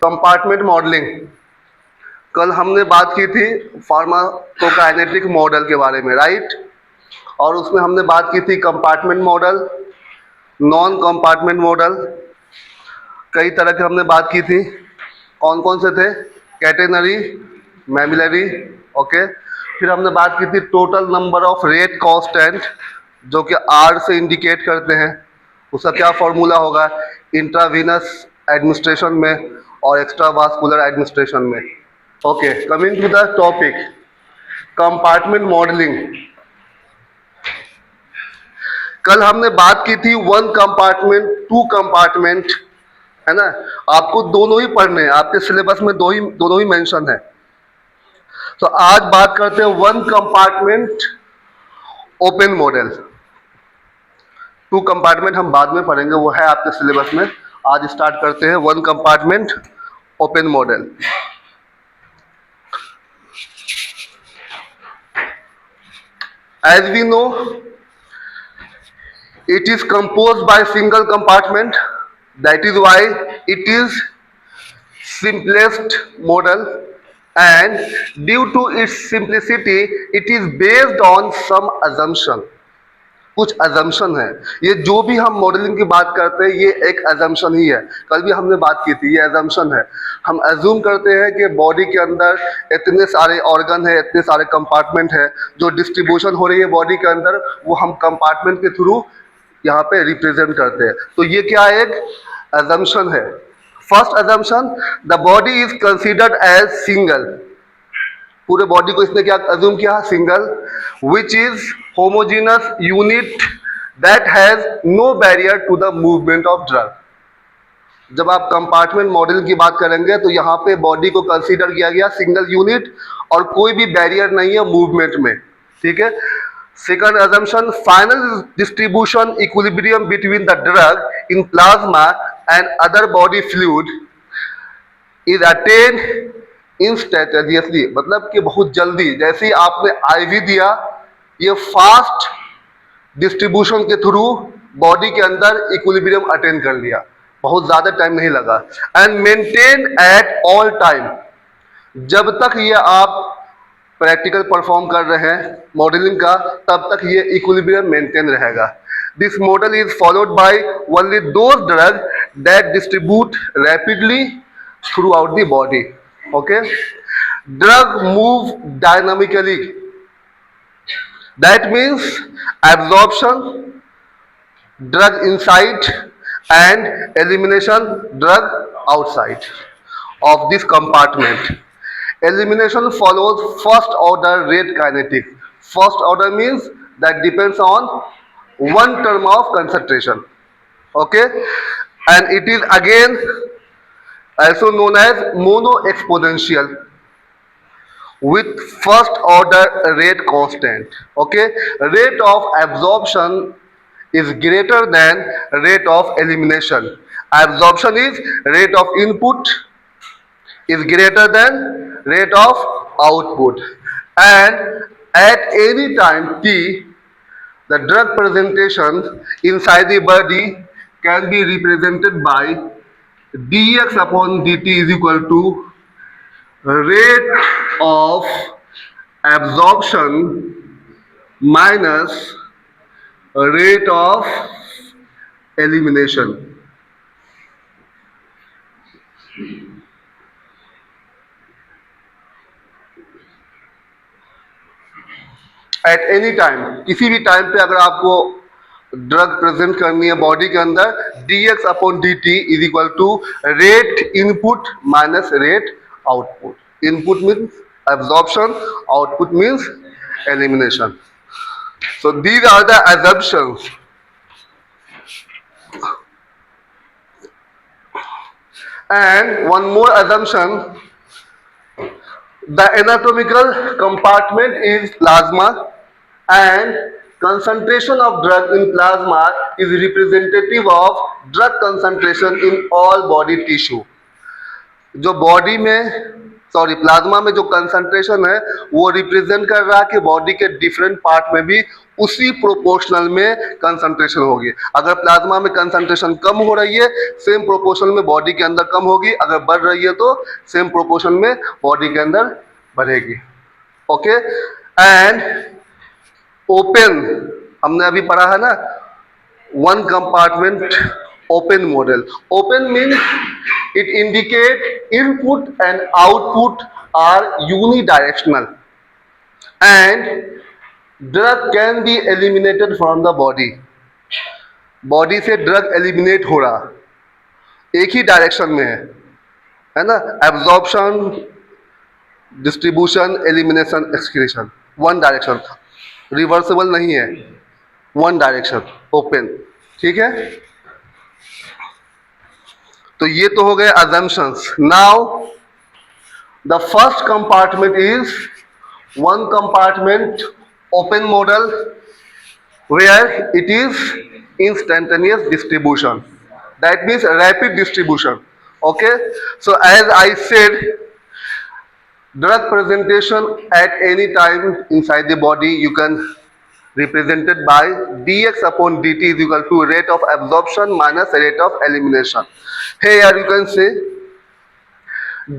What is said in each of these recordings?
Compartment modelling. कल हमने बात की थी फार्माकोकाइनेटिक मॉडल के बारे में, राइट। और उसमें हमने बात की थी compartment model, non compartment model, कई तरह के हमने बात की थी। कौन कौन से थे? Catenary, mammillary, okay. फिर हमने बात की थी total number of rate constant, जो कि आर से इंडिकेट करते हैं। उसका क्या फॉर्मूला होगा इंट्रावीनस एडमिनिस्ट्रेशन में और एक्स्ट्रावास्कुलर एडमिनिस्ट्रेशन में। Okay, coming to the topic compartment modelling. कल हमने बात की थी वन कंपार्टमेंट, टू कंपार्टमेंट, है ना। आपको दोनों ही पढ़ने हैं, आपके सिलेबस में दोनों ही मेंशन है। तो आज बात करते हैं one compartment open model. Two compartment हम बाद में पढ़ेंगे, वो है आपके सिलेबस में। आज स्टार्ट करते हैं one compartment open model. As we know, it is composed by single compartment, that is why it is simplest model, and due to its simplicity it is based on some assumption। कुछ assumption है, ये जो भी हम modelling की बात करते हैं ये एक assumption ही है। कल भी हमने बात की थी, ये assumption है। हम assume करते हैं कि बॉडी के अंदर इतने सारे ऑर्गन है, इतने सारे कंपार्टमेंट है, जो डिस्ट्रीब्यूशन हो रही है बॉडी के अंदर वो हम कंपार्टमेंट के थ्रू यहाँ पे रिप्रेजेंट करते हैं। तो ये क्या एक assumption है। First assumption, the body is considered as single. पूरे बॉडी को इसने क्या अज्यूम किया? Single, which is homogeneous unit that has no barrier to the movement of drug. जब आप कंपार्टमेंट मॉडल की बात करेंगे तो यहाँ पे बॉडी को कंसीडर किया गया सिंगल यूनिट और कोई भी बैरियर नहीं है मूवमेंट में, ठीक है। Second assumption, final distribution equilibrium between the drug in plasma and other body fluid is attained instantaneously। मतलब कि बहुत जल्दी, जैसे ही आपने आईवी दिया ये फास्ट डिस्ट्रीब्यूशन के थ्रू बॉडी के अंदर इक्विलिब्रियम अटेन कर लिया, बहुत ज्यादा टाइम नहीं लगा। And maintain at all time, जब तक ये आप प्रैक्टिकल परफॉर्म कर रहे हैं मॉडलिंग का तब तक ये इक्विलिब्रियम मेंटेन रहेगा। This model is followed by only those drug that distribute rapidly through out the body, okay. Drug move dynamically, that means absorption drug inside and elimination drug outside of this compartment। Elimination follows first order rate kinetics। First order means that depends on one term of concentration, okay, and it is again also known as mono exponential with first order rate constant, okay। Rate of absorption is greater than rate of elimination। Absorption is rate of input is greater than rate of output, and at any time t the drug presentation inside the body can be represented by dx upon dt is equal to rate of absorption minus rate of elimination। At any time, किसी भी time पे अगर आपको drug present करनी है body के अंदर, dx upon dt is equal to rate input minus rate output. Input means absorption, output means elimination. So these are the assumptions। And one more assumption, the anatomical compartment is plasma and concentration of drug in plasma is representative of drug concentration in all body tissue। जो body में sorry plasma में जो concentration है वो represent कर रहा है कि बॉडी के डिफरेंट पार्ट में भी उसी प्रोपोर्शनल में कंसंट्रेशन होगी। अगर प्लाज्मा में कंसंट्रेशन कम हो रही है, सेम प्रोपोर्शनल में बॉडी के अंदर कम होगी, अगर बढ़ रही है तो सेम प्रोपोर्शन में बॉडी के अंदर बढ़ेगी। ओके, एंड ओपन हमने अभी पढ़ा है ना, one compartment open model. Open means it indicate input and output are unidirectional and drug can be eliminated from the body. Body से ड्रग एलिमिनेट हो रहा, एक ही डायरेक्शन में है ना, absorption, distribution, elimination, excretion, one direction, reversible नहीं है, one direction, open. ठीक है, तो ये तो हो गए assumptions. Now the first compartment is one compartment open model where it is instantaneous distribution, that means rapid distribution. Okay, so as I said, drug presentation at any time inside the body you can represented by dx upon dt is equal to rate of absorption minus rate of elimination. Here you can say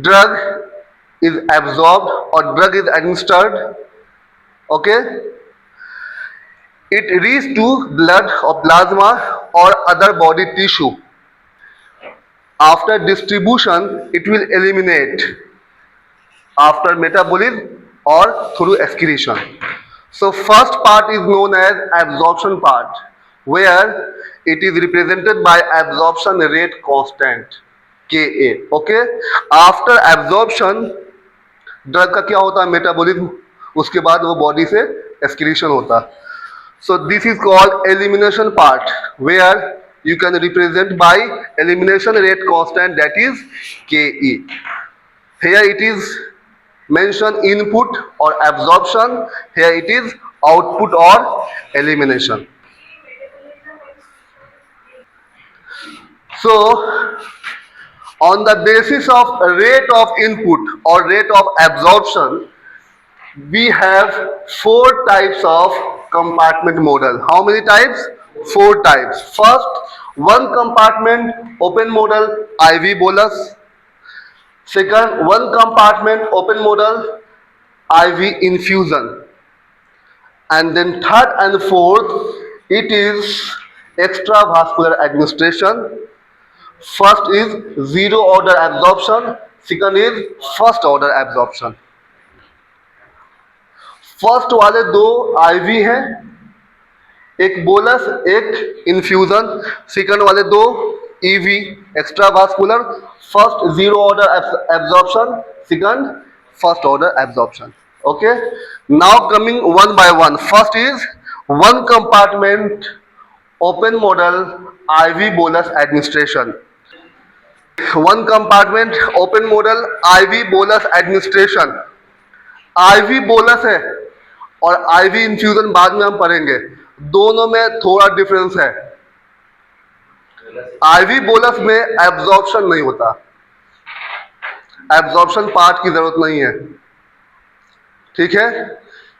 drug is absorbed or drug is administered. Okay, it reaches to blood or plasma or other body tissue. After distribution it will eliminate after metabolism or through excretion. So first part is known as absorption part, where it is represented by absorption rate constant Ka. Okay, after absorption drug का क्या होता है, metabolism, उसके बाद वो body से excretion होता है. So this is called elimination part, where you can represent by elimination rate constant, that is Ke. Here it is mention input or absorption, here it is output or elimination. So on the basis of rate of input or rate of absorption, we have 4 types of compartment model. How many types? 4 types. First, one compartment open model, IV bolus. Second, one compartment open model, IV infusion. And then third and fourth, it is extravascular administration. First is zero order absorption, second is first order absorption. First वाले 2 IV हैं, एक bolus एक infusion, second वाले 2 EV extravascular, first zero order absorption, second first order absorption. Okay, now coming one by one. First is one compartment open model IV bolus administration. One compartment open model IV bolus administration. IV bolus है और IV infusion बाद में हम पढ़ेंगे, दोनों में थोड़ा difference है. IV बोलस में एब्जॉर्प्शन नहीं होता, एब्जॉर्प्शन पार्ट की जरूरत नहीं है. ठीक है,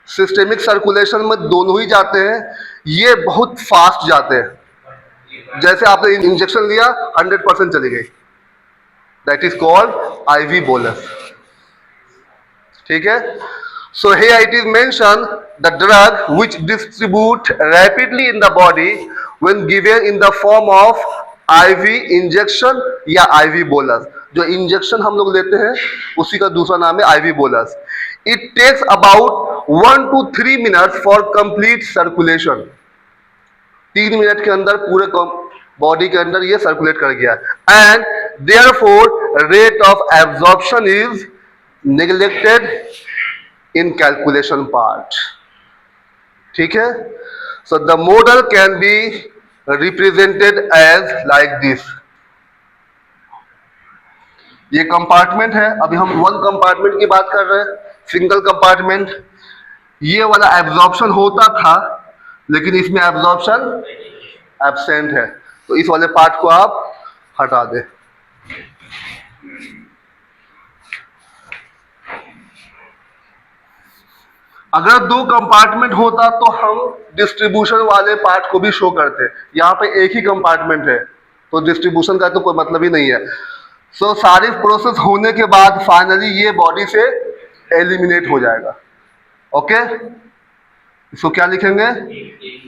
सिस्टेमिक सर्कुलेशन में दोनों ही जाते हैं, ये बहुत फास्ट जाते हैं. जैसे आपने इंजेक्शन लिया 100% चली गई, that is called IV bolus. ठीक है, so here it is mentioned the drug which distribute rapidly in the body when given in the form of IV injection या IV bolus. जो इंजेक्शन हम लोग लेते हैं उसी का दूसरा नाम है IV bolus. It takes about 1 to 3 minutes for complete circulation. 3 minute के अंदर पूरे बॉडी के अंदर ये सर्कुलेट कर गया, and therefore rate of absorption is neglected in calculation part. ठीक है, so the model can be represented as like this. ये कंपार्टमेंट है, अभी हम वन कंपार्टमेंट की बात कर रहे हैं, सिंगल कंपार्टमेंट. ये वाला एब्जॉर्प्शन होता था लेकिन इसमें एब्जॉर्प्शन एब्सेंट है, तो इस वाले पार्ट को आप हटा दें. अगर दो कंपार्टमेंट होता तो हम डिस्ट्रीब्यूशन वाले पार्ट को भी शो करते, यहाँ पे एक ही कंपार्टमेंट है तो डिस्ट्रीब्यूशन का तो कोई मतलब ही नहीं है। सो सारी प्रोसेस होने के बाद फाइनली ये बॉडी से एलिमिनेट हो जाएगा। ओके, इसको क्या लिखेंगे?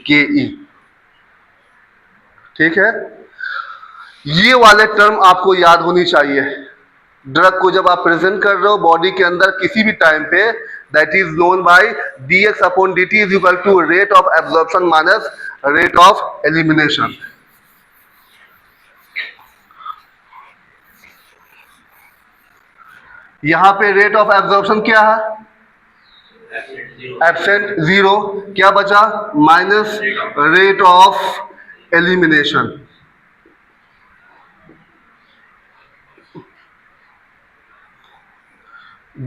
के ई। ठीक है, ये वाले टर्म आपको याद होनी चाहिए। ड्रग को जब आप प्रेजेंट कर रहे हो बॉडी के अंदर किसी भी टाइम पे, that is known by dx upon dt is equal to rate of absorption minus rate of elimination. यहां पे रेट ऑफ एब्जॉर्प्शन क्या है? एब्सेंट जीरो, क्या बचा? Minus rate of elimination.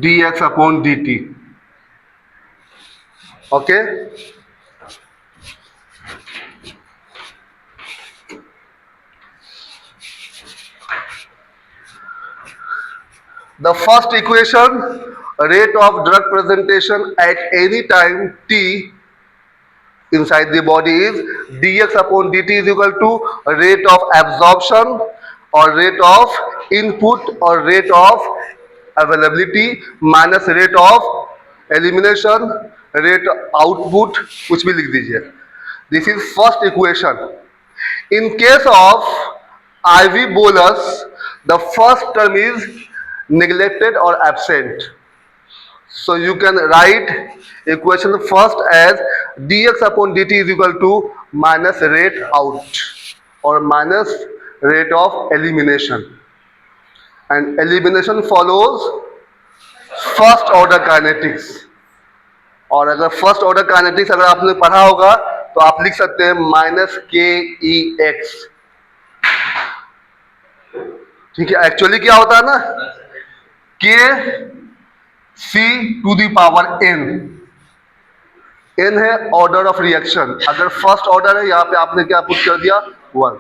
dx upon dt. Okay, the first equation, rate of drug presentation at any time t inside the body is dx upon dt is equal to rate of absorption or rate of input or rate of availability minus rate of elimination, rate output, कुछ भी लिख दीजिए। This is first equation. In case of IV bolus, the first term is neglected or absent. So you can write equation first as dx upon dt is equal to minus rate out or minus rate of elimination, and elimination follows first order kinetics. और अगर first order kinetics अगर आपने पढ़ा होगा तो आप लिख सकते हैं माइनस के ई एक्स। ठीक है, एक्चुअली क्या होता है ना, K C to the power N. N है ऑर्डर ऑफ रिएक्शन, अगर फर्स्ट ऑर्डर है यहाँ पे आपने क्या पुट कर दिया? वन।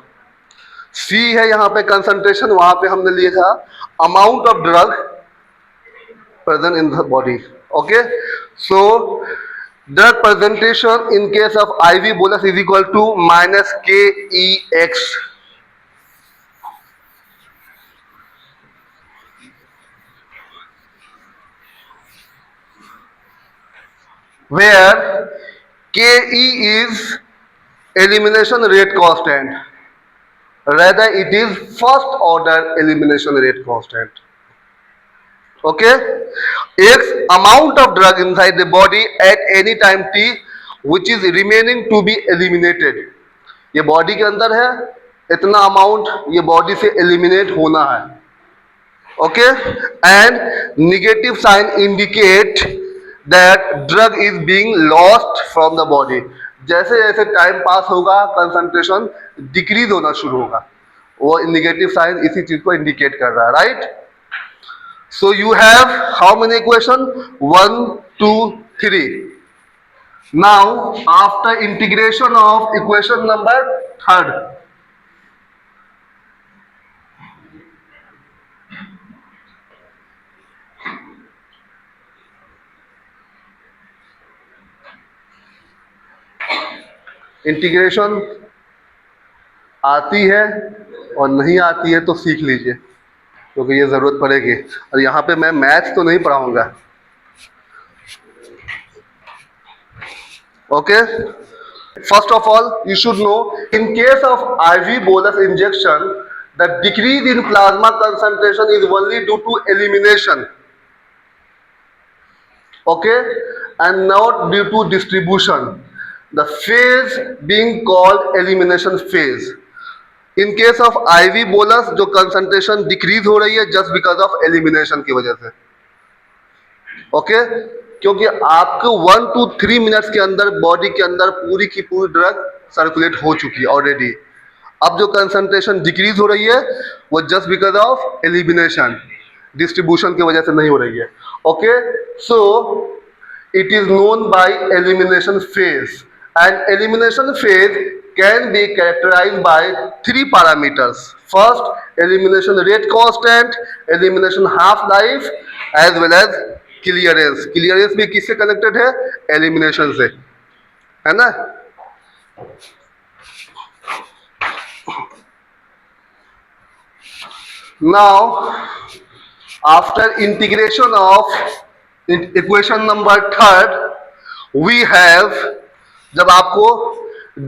सी है यहाँ पे कंसंट्रेशन, वहां पे हमने लिखा amount of drug present in the body. Okay, so drug presentation in case of IV bolus is equal to minus KEX. Where KE is elimination rate constant, rather it is first order elimination rate constant. Okay, x amount of drug inside the body at any time t which is remaining to be eliminated. ये body के अंदर है, इतना amount ये body से eliminate होना है। Okay, and negative sign indicate that drug is being lost from the body. जैसे जैसे टाइम पास होगा कंसंट्रेशन डिक्रीज होना शुरू होगा, वो नेगेटिव साइन इसी चीज को इंडिकेट कर रहा है, right? So you have how many equation? 1, 2, 3. Now after integration of equation number third, integration आती है और नहीं आती है तो सीख लीजिए क्योंकि ये जरूरत पड़ेगी। और यहाँ पे मैं मैथ्स तो नहीं पढ़ाऊंगा। Okay, first of all you should know in case of IV bolus injection the decrease in plasma concentration is only due to elimination, okay, and not due to distribution, the phase being called elimination phase. In case of IV bolus जो concentration decrease हो रही है just because of elimination की वजह से। Okay, क्योंकि आपको 1 to 3 minutes के अंदर बॉडी के अंदर पूरी की पूरी ड्रग सर्कुलेट हो चुकी है ऑलरेडी। अब जो कंसंट्रेशन डिक्रीज हो रही है वो just because of elimination, distribution की वजह से नहीं हो रही है। Okay, so it is known by elimination phase, and elimination phase can be characterized by 3 parameters. First, elimination rate constant, elimination half life, as well as clearance, clearance भी किससे connected है? एलिमिनेशन से, है ना? Now after integration of equation number third we have, जब आपको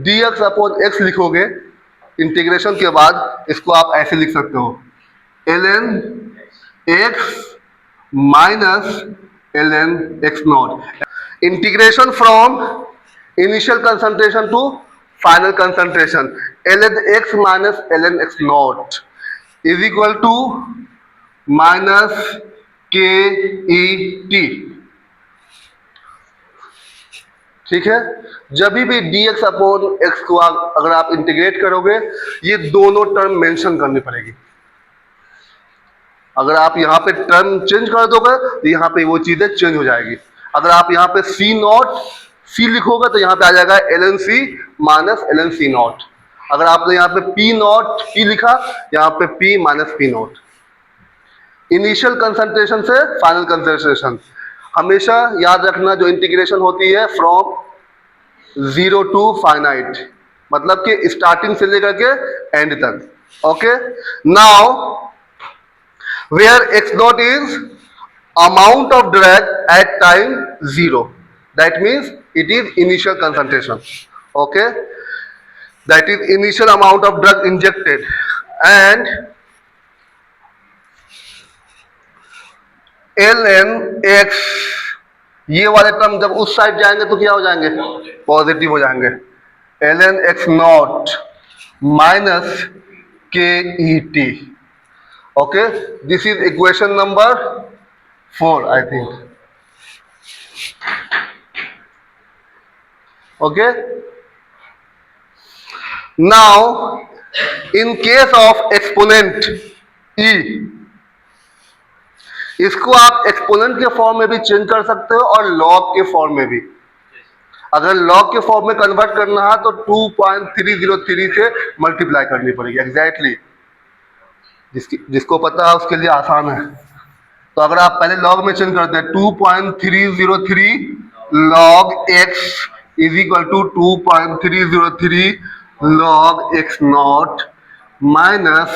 dx upon x लिखोगे integration के बाद, इसको आप ऐसे लिख सकते हो ln x minus ln x naught. Integration from initial concentration to final concentration, ln x minus ln x naught is equal to minus K E T. ठीक है, जब भी dx अपॉन x को अगर आप इंटीग्रेट करोगे, ये दोनों टर्म मेंशन करनी पड़ेगी. अगर आप यहाँ पे टर्म चेंज कर दोगे तो यहाँ पे वो चीजें चेंज हो जाएगी. अगर आप यहाँ पे सी नॉट सी लिखोगे तो यहाँ पे आ जाएगा ln c minus ln c not. अगर आपने यहाँ पे p नॉट p लिखा, यहाँ पे p minus p not. Initial concentration से फाइनल कंसंट्रेशन हमेशा याद रखना, जो इंटीग्रेशन होती है फ्रॉम जीरो टू फाइनाइट, मतलब कि स्टार्टिंग से लेकर के एंड तक. Okay, now where x naught is amount of drag at time 0, that means it is initial concentration. Okay, that is initial amount of drug injected. And ln x, ये वाले term जब उस side जाएंगे तो क्या हो जाएंगे? पॉजिटिव हो जाएंगे. ln x naught minus K E T. Okay, this is equation number 4, I think. Okay. Now, in case of exponent e, इसको आप एक्सपोनेंट के फॉर्म में भी चेंज कर सकते हो और लॉग के फॉर्म में भी. अगर लॉग के फॉर्म में कन्वर्ट करना है तो 2.303 से मल्टीप्लाई करनी पड़ेगी एग्जैक्टली. जिसको पता है उसके लिए आसान है. तो अगर आप पहले लॉग में चेंज करते हैं 2.303 log x is equal to 2.303 log x naught minus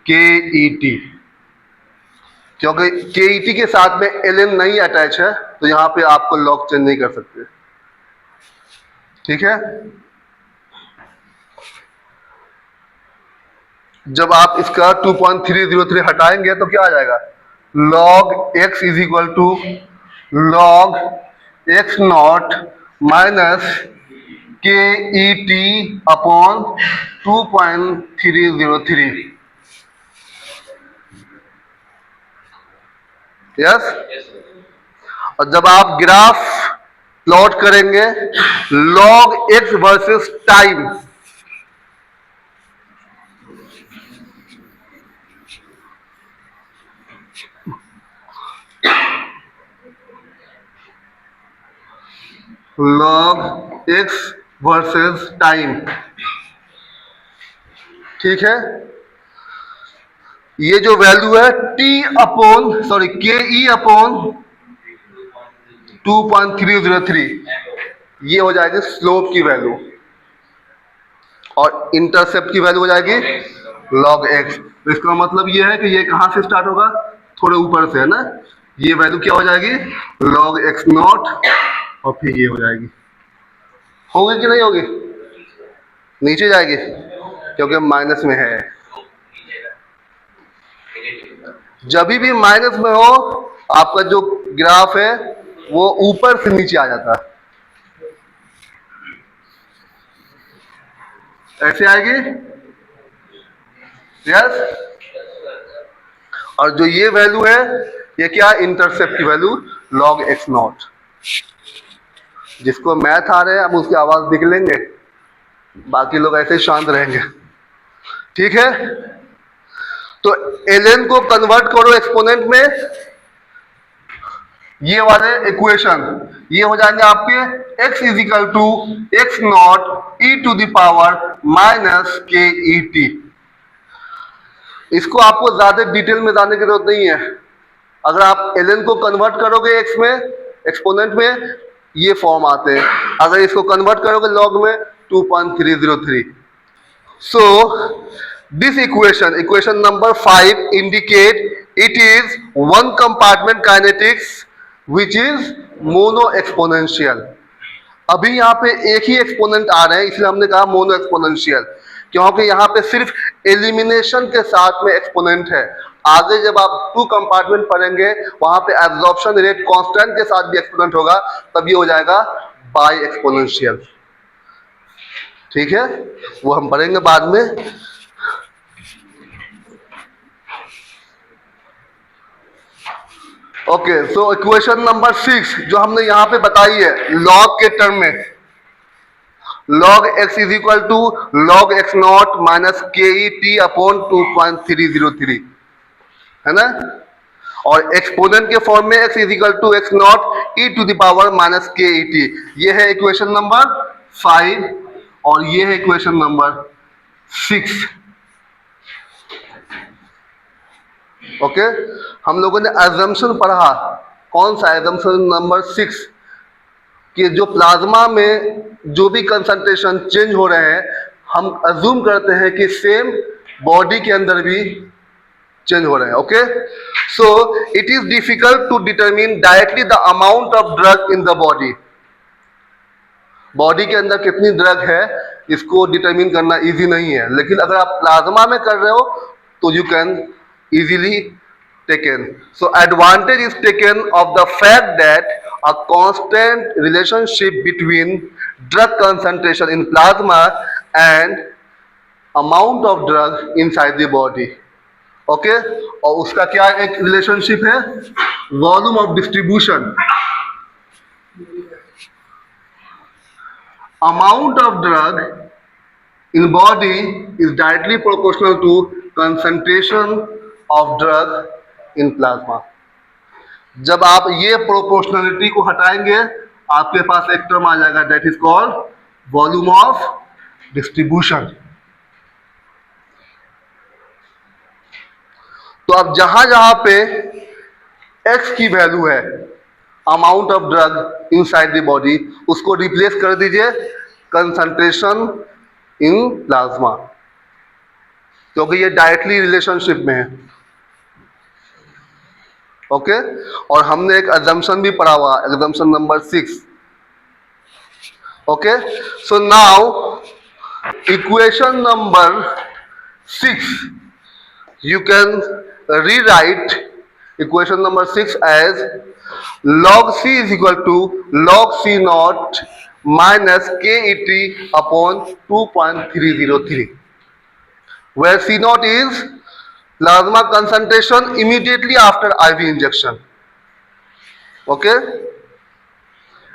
K E T. क्योंकि के ई टी के साथ में ln नहीं अटैच है तो यहां पे आपको लॉग चेंज नहीं कर सकते. ठीक है, जब आप इसका 2.303 हटाएंगे तो क्या आ जाएगा? log x is equal to log x naught minus K E T upon 2.303. Yes. और जब आप ग्राफ प्लॉट करेंगे log x versus time, log x versus time. ठीक है, ये जो वैल्यू है t upon K E upon 2.303, ये हो जाएगी स्लोप की वैल्यू और इंटरसेप्ट की वैल्यू हो जाएगी log x. तो इसका मतलब ये है कि ये कहां से स्टार्ट होगा? थोड़े ऊपर से, है ना. ये वैल्यू क्या हो जाएगी? log x नॉट और फिर ये हो जाएगी. होगी कि नहीं होगी? नीचे जाएगी क्योंकि माइनस में है. जब भी माइनस में हो आपका जो ग्राफ है वो ऊपर से नीचे आ जाता है. ऐसे आएगी. यस. और जो ये वैल्यू है ये क्या? इंटरसेप्ट की वैल्यू log x नॉट. जिसको मैथ आ रहे हैं हम उसकी आवाज निकल लेंगे, बाकी लोग ऐसे शांत रहेंगे. ठीक है, तो ln को कन्वर्ट करो एक्सपोनेंट में, ये वाले इक्वेशन ये हो जाएंगे आपके x is equal to X naught E to the power minus K E T. इसको आपको ज्यादा डिटेल में जानने की जरूरत नहीं है. अगर आप ln को कन्वर्ट करोगे x में, एक्सपोनेंट में, ये फॉर्म आते हैं। अगर इसको कन्वर्ट करोगे लॉग में 2.303। So this equation number 5 indicate it is one compartment kinetics which is mono exponential। अभी यहाँ पे एक ही एक्सपोनेंट आ रहे हैं, इसलिए हमने कहा मोनो एक्सपोनेंशियल, क्योंकि यहाँ पे सिर्फ एलिमिनेशन के साथ में एक्सपोनेंट है। आगे जब आप टू कंपार्टमेंट पढ़ेंगे वहां पे एब्जॉर्प्शन रेट कांस्टेंट के साथ भी एक्सपोनेंट होगा, तब ये हो जाएगा बाई एक्सपोनेंशियल। ठीक है, वो हम पढ़ेंगे बाद में। ओके, सो इक्वेशन नंबर 6 जो हमने यहाँ पे बताई है लॉग के टर्म में, log x is equal to log x naught minus K E T upon 2.303, है ना। और एक्सपोनेंट के फॉर्म में x is equal to x naught E to the power minus K E T. ये है equation number 5 और ये है इक्वेशन नंबर 6। ओके, हम लोगों ने अजम्पशन पढ़ा, कौन सा अजम्पशन नंबर 6, कि जो प्लाज्मा में जो भी कंसंट्रेशन चेंज हो रहे हैं हम अज्यूम करते हैं कि सेम बॉडी के अंदर भी चेंज हो रहे हैं। Okay, so it is difficult to determine directly the amount of drug in the body. Body के अंदर कितनी ड्रग है इसको डिटरमिन करना इजी नहीं है, लेकिन अगर आप प्लाज्मा में कर रहे हो तो you can easily taken. So advantage is taken of the fact that a constant relationship between drug concentration in plasma and amount of drug inside the body. Okay, और उसका क्या एक रिलेशनशिप है, volume of distribution. Amount of drug in body is directly proportional to concentration of drug in plasma। जब आप ये proportionality को हटाएंगे आपके पास एक टर्म आ जाएगा that is called volume of distribution. तो अब जहां जहां पे x की वैल्यू है amount of drug inside the body, उसको रिप्लेस कर दीजिए कंसंट्रेशन इन प्लाज्मा, क्योंकि ये डायरेक्टली रिलेशनशिप में है। ओके, और हमने एक अजम्पशन भी पढ़ा हुआ, assumption number 6। Okay, so now equation number 6 you can rewrite equation number 6 as log c is equal to log c naught minus KET upon 2.303, where c naught is plasma concentration immediately after IV injection. Okay,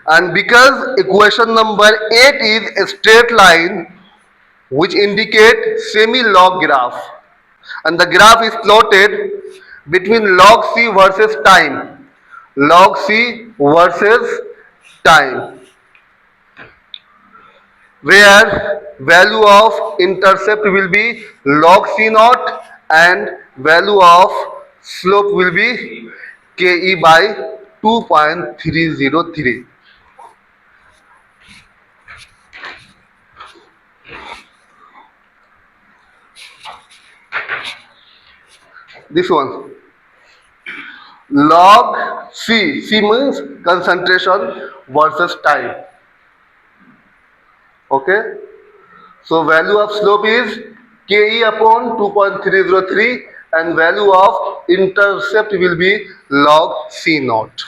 and because equation number 8 is a straight line which indicate semi-log graph, and the graph is plotted between log c versus time, log c versus time, where value of intercept will be log c naught and value of slope will be ke by 2.303. This one, log c means concentration versus time. Okay, so value of slope is ke upon 2.303 and value of intercept will be log c naught.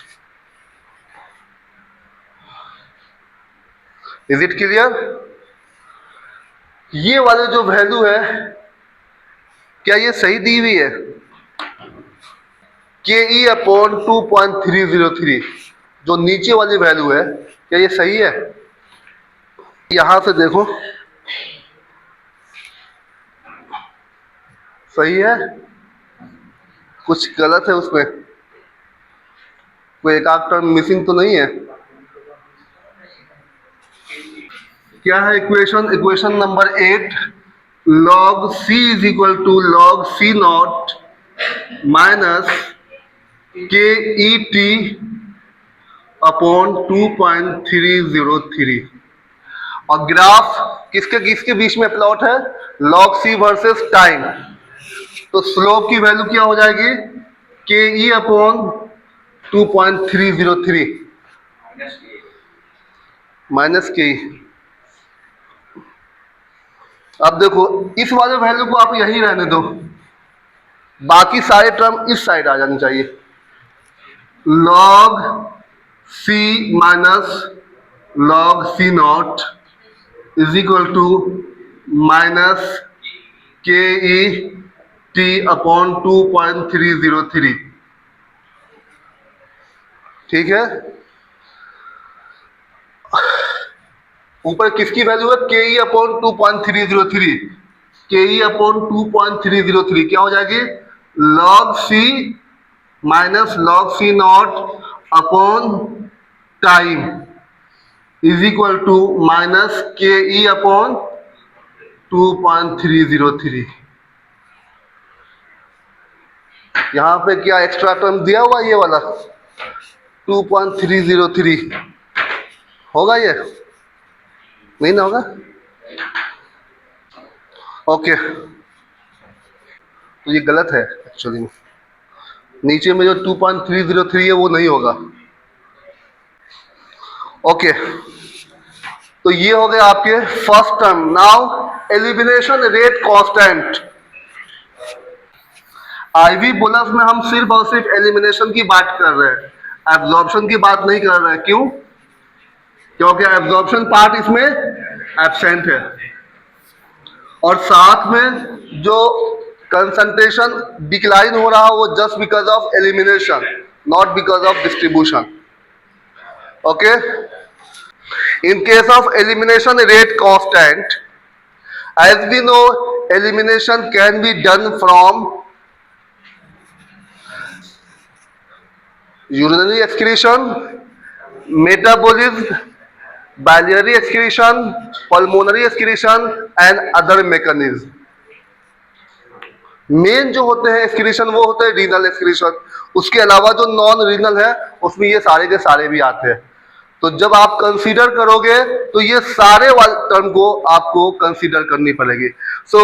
Is it clear? ये वाले जो value है क्या ये सही दी हुई है? के ई अपॉन 2.303 जो नीचे वाली वैल्यू है क्या ये सही है? यहां से देखो सही है, कुछ गलत है उसमें, कोई एक आध टर्म मिसिंग तो नहीं है? क्या है equation? Equation number 8, log c is equal to log c naught minus के ई टी अपॉन 2.303 और ग्राफ किसके किसके बीच में प्लॉट है, लॉग सी वर्सेस टाइम। तो स्लोप की वैल्यू क्या हो जाएगी, के ई अपॉन 2.303 माइनस के। अब देखो इस वाले वैल्यू को आप यहीं रहने दो, बाकी सारे टर्म इस साइड आ जाने चाहिए। Log C minus log C naught is equal to minus K E T upon 2.303। ठीक है, ऊपर किसकी वैल्यू है, के ई अपॉन 2.303। के ई अपॉन 2.303 क्या हो जाएगी, log C minus log C naught upon time is equal to minus K E upon 2.303। यहां पे क्या एक्स्ट्रा टर्म दिया हुआ, ये वाला 2.303 होगा, ये नहीं ना होगा। ओके, तो ये गलत है एक्चुअली में, नीचे में जो 2.303 है वो नहीं होगा। ओके, तो ये हो गए आपके first term. Now elimination rate constant. IV bolus में हम सिर्फ और सिर्फ एलिमिनेशन की बात कर रहे हैं, एब्जॉर्प्शन की बात नहीं कर रहे हैं। क्यों, क्योंकि एब्जॉर्प्शन पार्ट इसमें एब्सेंट है और साथ में जो कंसंट्रेशन डिक्लाइन हो रहा है वो just because of elimination, not because of distribution. Okay, in case of elimination rate constant, as we know elimination can be done from urinary excretion, metabolism, biliary excretion, pulmonary excretion and other mechanism। Main जो होते हैं excretion वो होते हैं renal excretion, उसके अलावा जो non renal है उसमें ये सारे के सारे भी आते हैं। तो जब आप कंसीडर करोगे तो ये सारे टर्म को आपको कंसीडर करनी पड़ेगी। सो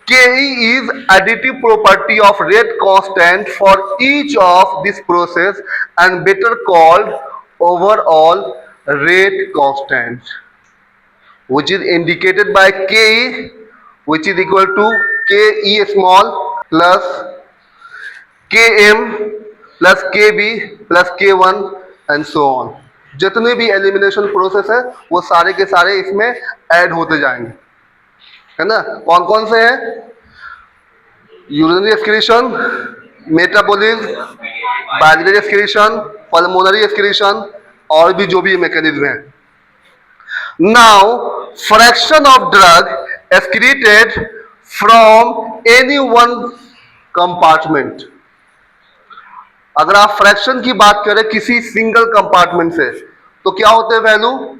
के is additive property of rate constant for each of this process and better called overall rate constant which is indicated by Ke, which is equal to Ke small plus Km plus Kb plus K1 and so on। जितने भी elimination process है वो सारे के सारे इसमें add होते जाएंगे, है ना। कौन कौन से हैं, urinary excretion, metabolism, biliary excretion, pulmonary excretion और भी जो भी मैकेनिज्म है। Now, fraction of drug excreted from any one compartment। अगर आप फ्रैक्शन की बात करें किसी सिंगल कंपार्टमेंट से तो क्या होते हैं वैल्यू,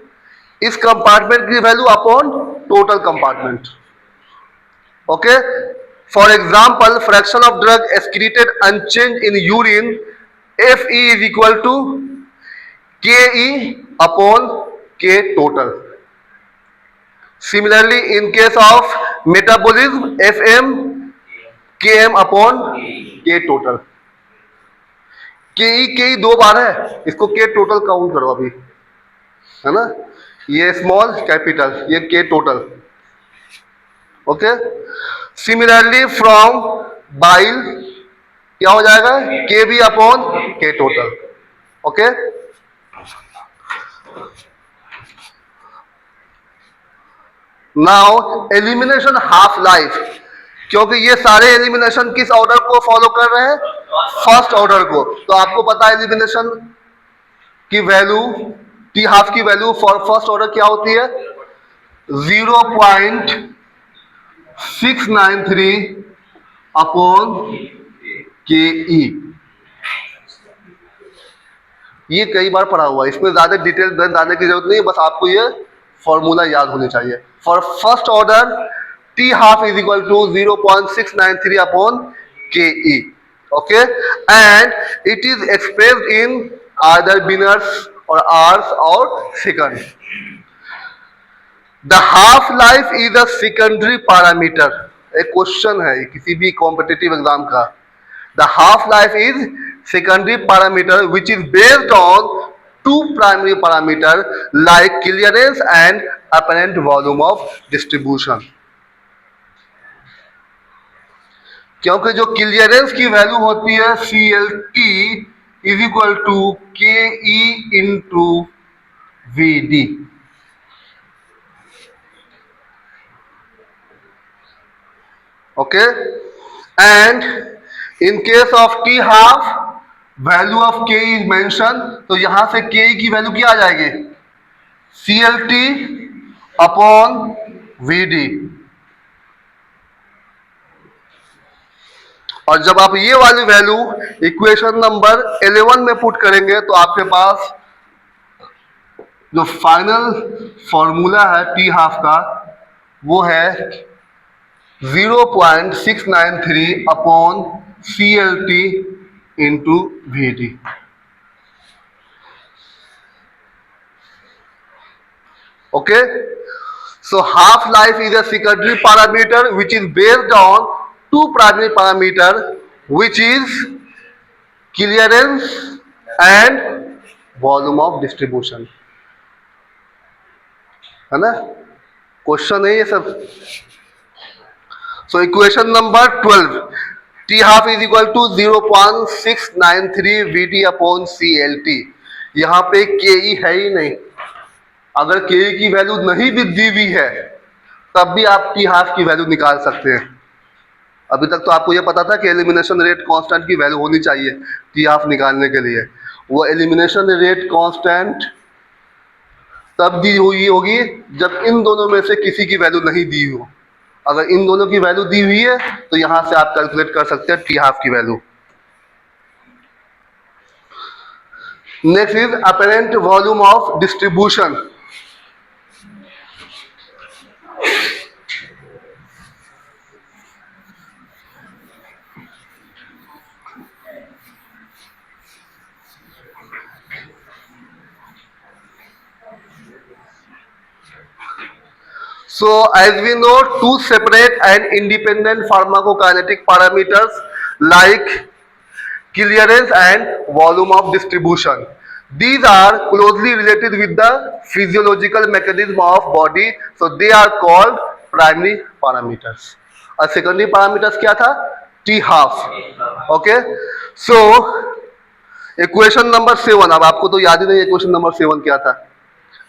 इस कंपार्टमेंट की value upon total compartment. Okay, for example fraction of drug excreted unchanged in urine Fe is equal to Ke upon K total। Similarly, in case of metabolism, Fm Km upon K total। Ke दो बार है, इसको K total count करो अभी, है ना। ये small capital, ये K total. Okay, similarly from bile क्या हो जाएगा, Kb upon K total. Okay, now elimination half life, क्योंकि ये सारे एलिमिनेशन किस ऑर्डर को फॉलो कर रहे हैं, फर्स्ट ऑर्डर को। तो आपको पता है एलिमिनेशन की वैल्यू, टी हाफ की वैल्यू फॉर फर्स्ट ऑर्डर क्या होती है, 0.693 अपॉन के ई। ये कई बार पढ़ा हुआ है, इसमें ज्यादा डिटेल जाने की जरूरत नहीं है, बस आपको ये फॉर्मूला याद होनी चाहिए। For first order T half is equal to 0.693 upon K E. Okay, and it is expressed in either minutes or hours or seconds. The half life is a secondary parameter. एक question है किसी भी competitive exam का. The half life is secondary parameter which is based on two primary parameter like clearance and apparent volume of distribution. क्योंकि जो clearance की value होती है CLT is equal to KE into VD. Okay, and in case of T half value of K is mention, तो यहां से Ke की value क्या आ जाएगी CLT अपॉन VD. और जब आप ये वाली वैल्यू इक्वेशन नंबर 11 में पुट करेंगे तो आपके पास जो फाइनल फॉर्मूला है टी हाफ का वो है 0.693 upon CLT into VD. Okay, so half life is a secondary parameter which is based on two primary parameter which is clearance and volume of distribution. है ना, क्वेश्चन है ये सब. So equation number 12, T half is equal to 0.693 VD upon CLT. यहाँ पे KE है ही नहीं. अगर KE की वैल्यू नहीं भी दी हुई है तब भी आप T हाफ की वैल्यू निकाल सकते हैं. अभी तक तो आपको यह पता था कि एलिमिनेशन रेट कांस्टेंट की वैल्यू होनी चाहिए T हाफ निकालने के लिए. वो एलिमिनेशन रेट कांस्टेंट तब दी हुई होगी जब इन दोनों में से किसी की वैल्यू नहीं दी हो. अगर इन दोनों की वैल्यू दी हुई है तो यहां से आप कैलकुलेट कर सकते हैं T हाफ की value. Next is apparent volume of distribution. So as we know, two separate and independent pharmacokinetic parameters like clearance and volume of distribution. These are closely related with the physiological mechanism of body, so they are called primary parameters. और secondary parameters क्या था? T half. Okay. So equation number 7. अब आपको तो याद ही नहीं equation number 7 क्या था.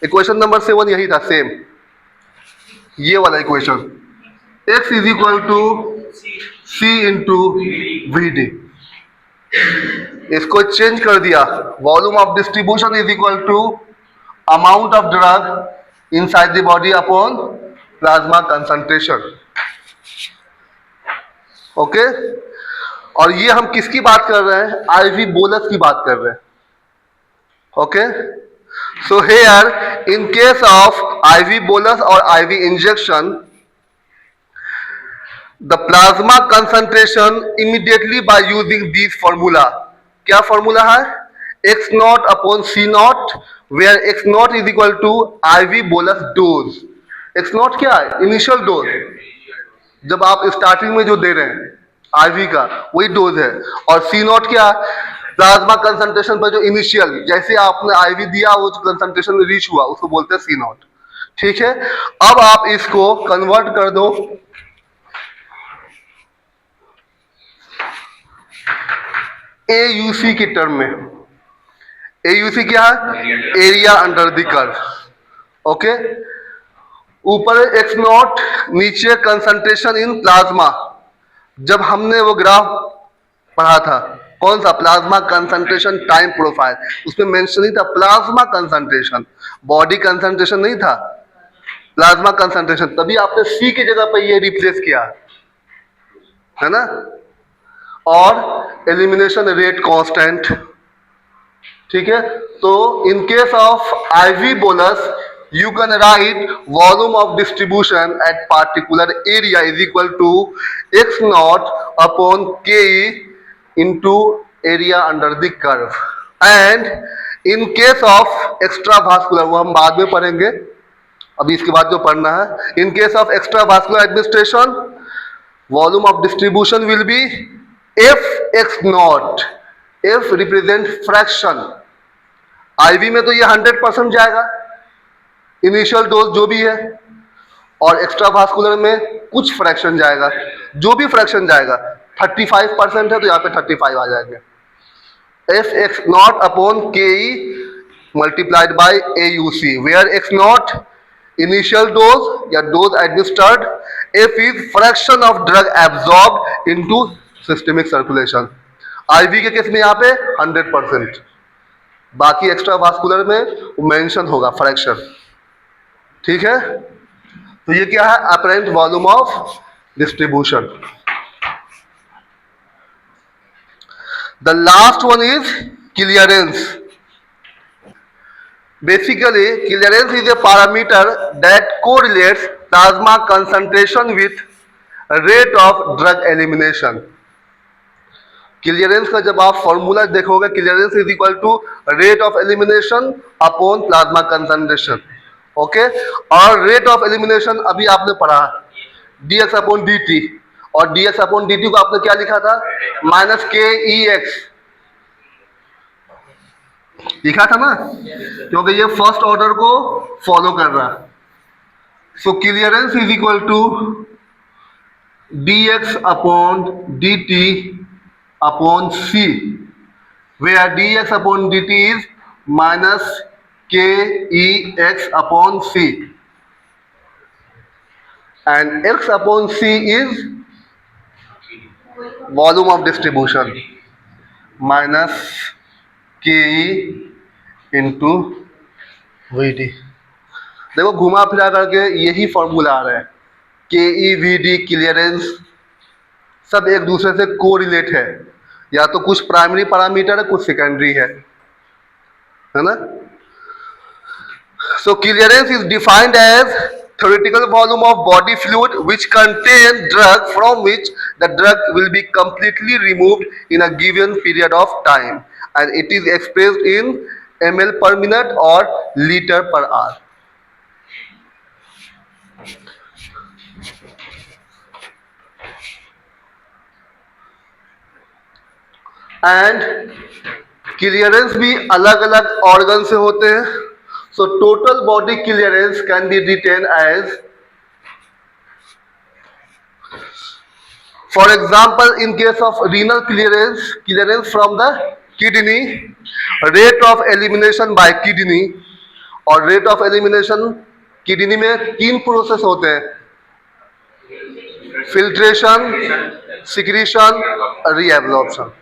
Equation number 7 यही था, same. ये वाला equation x is equal to C into VD. इसको चेंज कर दिया. Volume of distribution is equal to amount of drug inside the body upon plasma concentration. Okay, और ये हम किसकी बात कर रहे हैं? IV बोलस की बात कर रहे हैं. Okay, so here in case of IV bolus or IV injection, the plasma concentration immediately by using this formula. क्या formula है? X naught upon C naught, where X naught is equal to IV bolus dose. X naught क्या है? Initial dose. जब आप starting में जो दे रहे हैं IV का वही डोज है. और C naught क्या? प्लाज्मा कंसंट्रेशन पर जो इनिशियल जैसे आपने IV दिया वो कंसंट्रेशन में रीच हुआ उसको बोलते हैं C naught. ठीक है, अब आप इसको कन्वर्ट कर दो AUC की टर्म में. AUC क्या है? Area under the curve. Okay, ऊपर X नॉट, नीचे कंसंट्रेशन इन प्लाज्मा. जब हमने वो ग्राफ पढ़ा था कौन सा? प्लाज्मा कंसंट्रेशन टाइम प्रोफाइल, उसमें मेंशन नहीं था प्लाज्मा कंसंट्रेशन, बॉडी कंसंट्रेशन नहीं था, प्लाज्मा कंसंट्रेशन. तभी आपने C की जगह पर ये रिप्लेस किया है ना. और एलिमिनेशन रेट कांस्टेंट. ठीक है, तो इन case of IV bolus you can write volume of distribution at particular area is equal to X naught upon KE into area under the curve. And in case of extravascular, वो हम बाद में पढ़ेंगे, अभी इसके बाद जो पढ़ना है, in case of extravascular administration, volume of distribution will be Fx naught. F represent fraction. IV में तो ये 100% जाएगा, इनिशियल डोज जो भी है, और एक्स्ट्रावास्कुलर में कुछ फ्रैक्शन जाएगा, जो भी फ्रैक्शन जाएगा 35% है तो यहाँ पे 35 आ जाएंगे. F x not upon K E multiplied by A U C, where X not initial dose या dose administered, F is fraction of drug absorb into systemic circulation. IV के केस में यहाँ पे 100%, बाकी एक्स्ट्रावास्कुलर में मेंशन होगा fraction. ठीक है, तो ये क्या है, apparent volume of distribution. The last one is clearance. Basically clearance is a parameter that correlates plasma concentration with rate of drug elimination. Clearance का जब आप फॉर्मूला देखोगे, clearance is equal to rate of elimination upon plasma concentration. Okay, और rate of elimination अभी आपने पढ़ा dx upon dt, और dx upon dt को आपने क्या लिखा था, माइनस के ई एक्स लिखा था ना, क्योंकि ये फर्स्ट ऑर्डर को फॉलो कर रहा है. So clearance is equal to dx upon dt upon c, where dx upon dt is minus K E X upon C, and x upon c is volume of distribution minus ke into vd. देखो घुमा फिरा करके यही formula आ रहा है, के E V D clearance सब एक दूसरे से कोरिलेट है, या तो कुछ प्राइमरी पैरामीटर है, कुछ सेकेंडरी है ना. So clearance is defined as theoretical volume of body fluid which contains drug from which the drug will be completely removed in a given period of time, and it is expressed in ml per minute or liter per hour. And clearance भी अलग अलग organ से होते हैं. So total body clearance can be written as, for example, in case of renal clearance, clearance from the kidney, rate of elimination by kidney, और rate of elimination kidney में 3 process होते हैं, filtration, secretion, reabsorption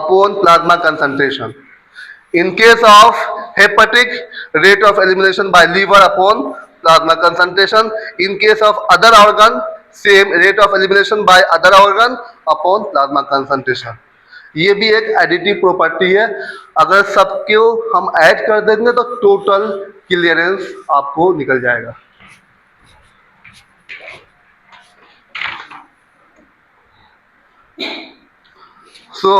upon plasma concentration. In case of hepatic, rate of elimination by liver upon plasma concentration. In case of other organ, same rate of elimination by other organ upon plasma concentration. ये भी एक additive property है, अगर सबको हम add कर देंगे तो टोटल क्लियरेंस आपको निकल जाएगा. So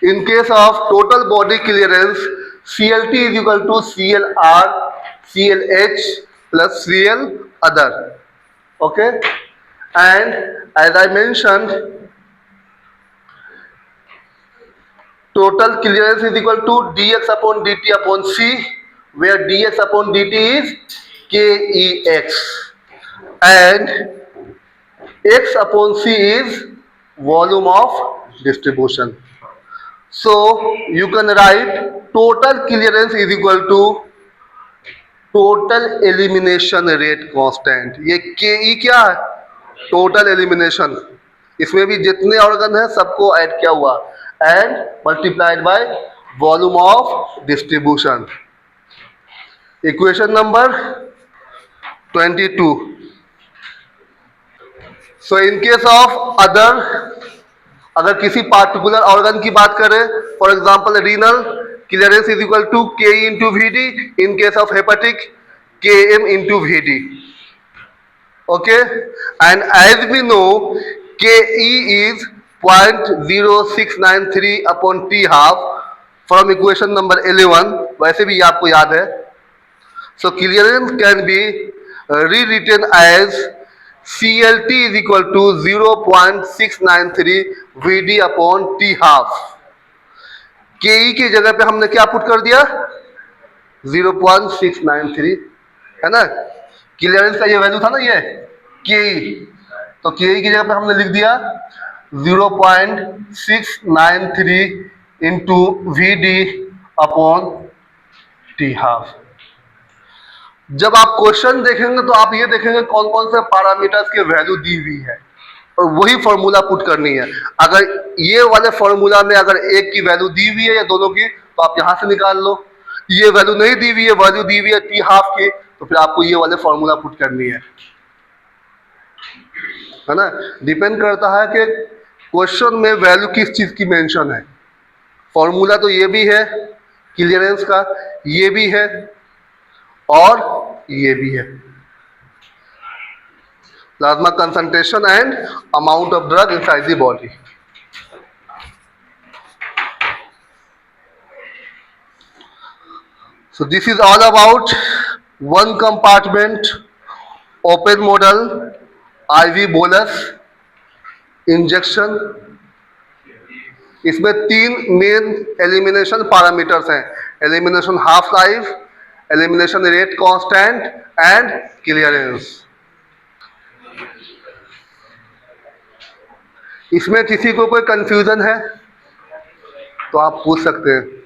in case of total body clearance, CLT is equal to CLR, CLH plus CL other. Okay, and as I mentioned, total clearance is equal to dx upon dt upon c, where dx upon dt is kex, and x upon c is volume of distribution. So you can write total clearance is equal to total elimination rate constant. ये ke क्या है, total elimination, इसमें भी जितने organ है सबको add किया हुआ, and multiplied by volume of distribution. Equation number 22. So in case of other, अगर किसी पार्टिकुलर ऑर्गन की बात करें, for example renal, clearance is equal to K into V D. In case of hepatic, K M into V D. Okay, and as we know K E is 0.0693 upon T half from equation number 11, वैसे भी आपको याद है. So clearance can be rewritten as CLT is equal to 0.693 VD upon T half. KE की जगह पे हमने क्या पुट कर दिया? 0.693, है ना. क्लियरेंस का ये वैल्यू था ना, ये KE, तो KE की जगह पे हमने लिख दिया 0.693 into VD upon T half. जब आप क्वेश्चन देखेंगे तो आप ये देखेंगे कौन कौन से पैरामीटर्स के वैल्यू दी हुई है और वही फॉर्मूला पुट करनी है. अगर ये वाले फॉर्मूला में अगर एक की वैल्यू दी हुई है या दोनों की, तो आप यहां से निकाल लो. ये वैल्यू नहीं दी हुई है, वैल्यू दी हुई है टी हाफ की, तो फिर आपको ये वाले फॉर्मूला पुट करनी है ना. डिपेंड करता है कि क्वेश्चन में वैल्यू किस चीज की मेंशन है. फॉर्मूला तो ये भी है क्लियरेंस का, ये भी है और ये भी है. Plasma concentration and amount of drug inside the body. So this is all about one compartment open model IV bolus injection. इसमें 3 मेन एलिमिनेशन पैरामीटर्स हैं: elimination half life, elimination rate constant and clearance. इसमें किसी को कोई confusion है तो आप पूछ सकते हैं.